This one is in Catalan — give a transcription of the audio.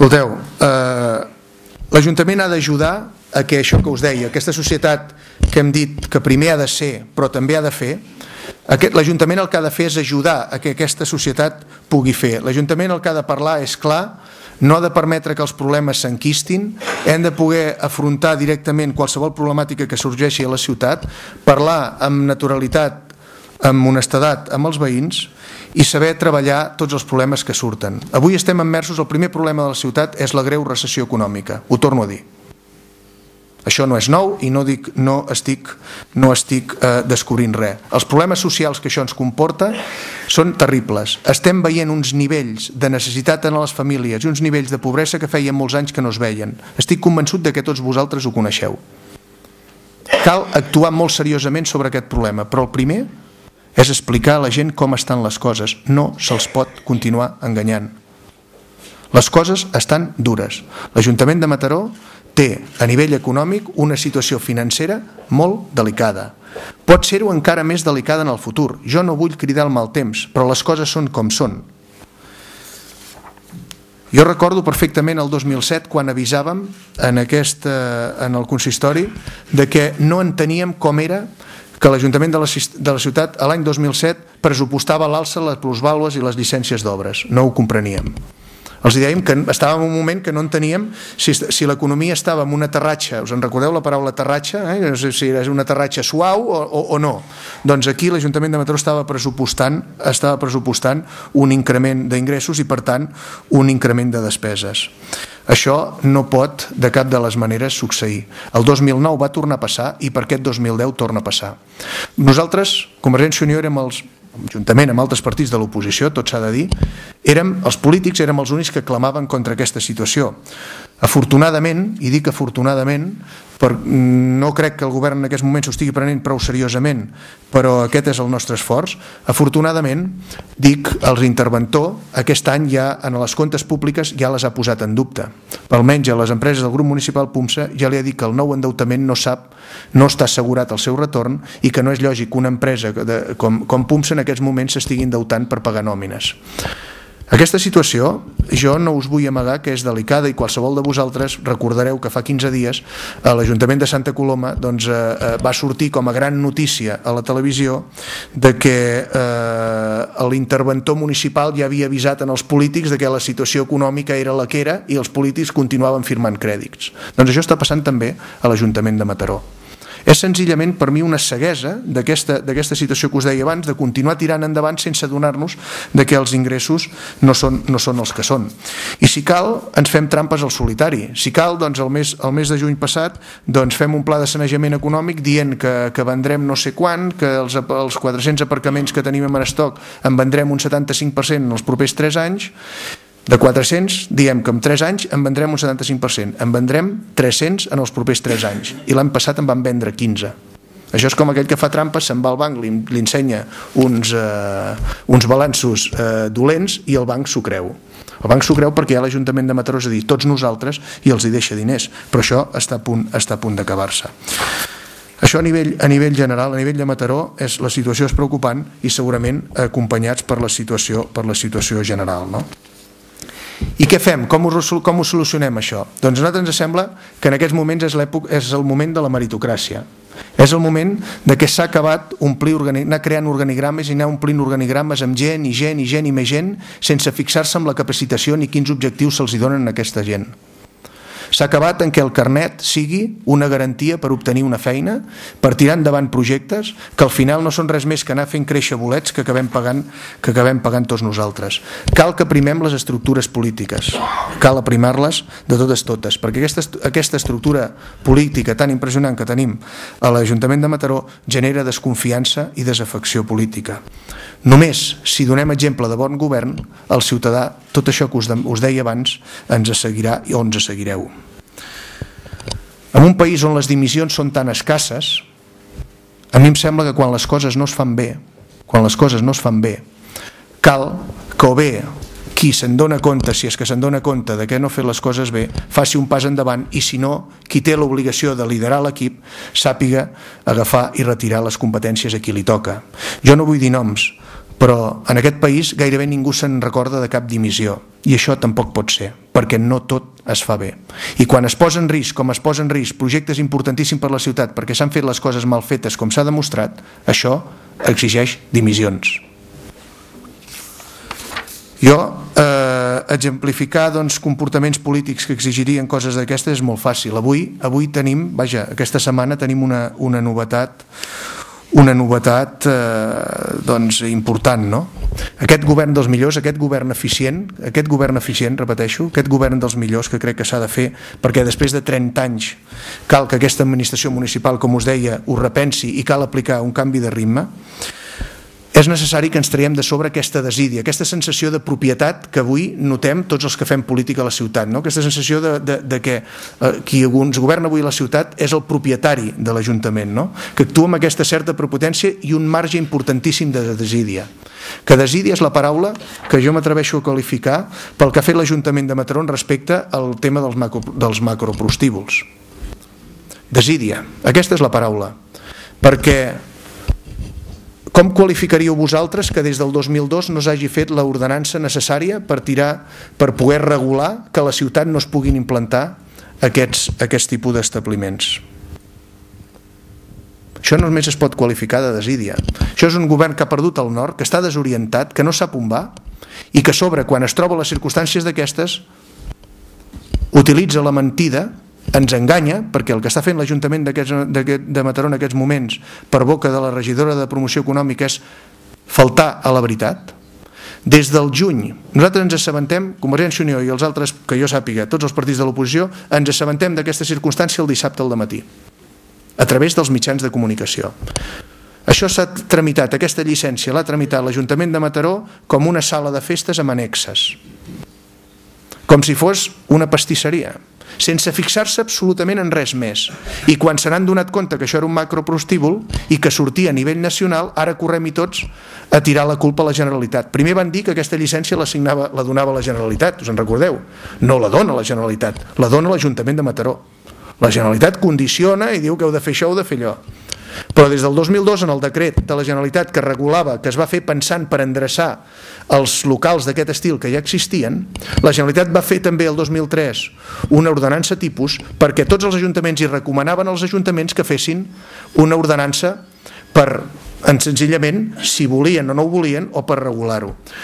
Escolteu, l'Ajuntament ha d'ajudar a que això que us deia, aquesta societat que hem dit que primer ha de ser però també ha de fer, l'Ajuntament el que ha de fer és ajudar a que aquesta societat pugui fer. L'Ajuntament el que ha de parlar és clar, no ha de permetre que els problemes s'enquistin, hem de poder afrontar directament qualsevol problemàtica que sorgeixi a la ciutat, parlar amb naturalitat, amb honestedat amb els veïns i saber treballar tots els problemes que surten. Avui estem immersos, el primer problema de la ciutat és la greu recessió econòmica, ho torno a dir. Això no és nou i no estic descobrint res. Els problemes socials que això ens comporta són terribles. Estem veient uns nivells de necessitat en les famílies i uns nivells de pobresa que feien molts anys que no es veien. Estic convençut que tots vosaltres ho coneixeu. Cal actuar molt seriosament sobre aquest problema, però el primer és explicar a la gent com estan les coses. No se'ls pot continuar enganyant. Les coses estan dures. L'Ajuntament de Mataró té a nivell econòmic una situació financera molt delicada. Pot ser-ho encara més delicada en el futur. Jo no vull cridar el mal temps, però les coses són com són. Jo recordo perfectament el 2007 quan avisàvem en el consistori de que no enteníem com era que l'Ajuntament de la ciutat a l'any 2007 pressupostava l'alça, les plusvàlues i les llicències d'obres. No ho compreníem. Els dèiem que estàvem en un moment que no enteníem si l'economia estava en un aterratge. Us en recordeu la paraula aterratge? No sé si era un aterratge suau o no. Doncs aquí l'Ajuntament de Mataró estava pressupostant un increment d'ingressos i, per tant, un increment de despeses. Això no pot de cap de les maneres succeir. El 2009 va tornar a passar i per aquest 2010 torna a passar. Nosaltres, Convergència i Unió, juntament amb altres partits de l'oposició, tot s'ha de dir, els polítics érem els únics que clamaven contra aquesta situació. Afortunadament, i dic afortunadament, no crec que el govern en aquest moment s'ho estigui prenent prou seriosament, però aquest és el nostre esforç, afortunadament, dic, l'interventor aquest any ja en les comptes públiques ja les ha posat en dubte. Almenys a les empreses del grup municipal PUMSA ja li ha dit que el nou endeutament no està assegurat el seu retorn i que no és lògic que una empresa com PUMSA en aquests moments s'estigui endeutant per pagar nòmines. Aquesta situació jo no us vull amagar que és delicada i qualsevol de vosaltres recordareu que fa 15 dies a l'Ajuntament de Santa Coloma va sortir com a gran notícia a la televisió de que l'interventor municipal ja havia avisat als polítics que la situació econòmica era la que era i els polítics continuaven firmant crèdits. Doncs això està passant també a l'Ajuntament de Mataró. És senzillament per mi una ceguesa d'aquesta situació que us deia abans, de continuar tirant endavant sense adonar-nos que els ingressos no són els que són. I si cal, ens fem trampes al solitari. Si cal, doncs el mes de juny passat fem un pla de sanejament econòmic dient que vendrem no sé quant, que els 400 aparcaments que tenim en estoc en vendrem un 75% en els propers 3 anys. De 400, diem que en 3 anys en vendrem un 75%, en vendrem 300 en els propers 3 anys, i l'any passat en van vendre 15. Això és com aquell que fa trampes, se'n va al banc, li ensenya uns balanços dolents i el banc s'ho creu. El banc s'ho creu perquè hi ha l'Ajuntament de Mataró, és a dir, tots nosaltres, i els hi deixa diners, però això està a punt d'acabar-se. Això a nivell general, a nivell de Mataró, la situació és preocupant i segurament acompanyats per la situació general, no? I què fem? Com ho solucionem això? Doncs a nosaltres ens sembla que en aquests moments és el moment de la meritocràcia. És el moment que s'ha acabat anar creant organigrames i anar omplint organigrames amb gent i gent i gent i més gent sense fixar-se en la capacitació ni quins objectius se'ls donen a aquesta gent. S'ha acabat en què el carnet sigui una garantia per obtenir una feina, per tirar endavant projectes que al final no són res més que anar fent créixer bolets que acabem pagant tots nosaltres. Cal que primem les estructures polítiques, cal aprimar-les de totes, perquè aquesta estructura política tan impressionant que tenim a l'Ajuntament de Mataró genera desconfiança i desafecció política. Només si donem exemple de bon govern, el ciutadà, tot això que us deia abans, ens seguirà o ens seguireu. En un país on les dimissions són tan escasses, a mi em sembla que quan les coses no es fan bé, cal que o bé qui se'n dona compte, si és que se'n dona compte de que no ha fet les coses bé, faci un pas endavant i si no, qui té l'obligació de liderar l'equip sàpiga agafar i retirar les competències a qui li toca. Jo no vull dir noms, però en aquest país gairebé ningú se'n recorda de cap dimissió, i això tampoc pot ser, perquè no tot es fa bé. I quan es posa en risc, com es posa en risc, projectes importantíssims per la ciutat perquè s'han fet les coses mal fetes com s'ha demostrat, això exigeix dimissions. Jo, exemplificar comportaments polítics que exigirien coses d'aquestes és molt fàcil. Avui tenim, aquesta setmana tenim una novetat important, no? Aquest govern dels millors, aquest govern eficient, repeteixo, aquest govern dels millors que crec que s'ha de fer, perquè després de 30 anys cal que aquesta administració municipal, com us deia, ho repensi i cal aplicar un canvi de ritme. És necessari que ens traiem de sobre aquesta desídia, aquesta sensació de propietat que avui notem tots els que fem política a la ciutat, no? Aquesta sensació de que qui ens governa avui a la ciutat és el propietari de l'Ajuntament, no? Que actua amb aquesta certa prepotència i un marge importantíssim de desídia. Que desídia és la paraula que jo m'atreveixo a qualificar pel que ha fet l'Ajuntament de Mataró respecte al tema dels macroprostíbuls. Desídia, aquesta és la paraula, perquè com qualificaríeu vosaltres que des del 2002 no s'hagi fet l'ordenança necessària per poder regular que a la ciutat no es puguin implantar aquests tipus d'establiments? Això només es pot qualificar de desídia. Això és un govern que ha perdut el nord, que està desorientat, que no sap on va i que a sobre, quan es troba les circumstàncies d'aquestes, utilitza la mentida, ens enganya, perquè el que està fent l'Ajuntament de Mataró en aquests moments per boca de la regidora de Promoció Econòmica és faltar a la veritat. Des del juny, nosaltres ens assabentem, Convergència i Unió i els altres, que jo sàpiga, tots els partits de l'oposició, ens assabentem d'aquesta circumstància el dissabte al dematí, a través dels mitjans de comunicació. Això s'ha tramitat, aquesta llicència l'ha tramitat l'Ajuntament de Mataró com una sala de festes amb annexes, com si fos una pastisseria, sense fixar-se absolutament en res més. I quan se n'han donat compte que això era un macroprostíbul i que sortia a nivell nacional, ara correm-hi tots a tirar la culpa a la Generalitat. Primer van dir que aquesta llicència la donava la Generalitat, us en recordeu? No la dona la Generalitat, la dona l'Ajuntament de Mataró. La Generalitat condiciona i diu que heu de fer això o de fer allò. Però des del 2002, en el decret de la Generalitat que regulava, que es va fer pensant per endreçar els locals d'aquest estil que ja existien, la Generalitat va fer també el 2003 una ordenança tipus perquè tots els ajuntaments hi recomanaven als ajuntaments que fessin una ordenança per, senzillament, si volien o no ho volien, o per regular-ho.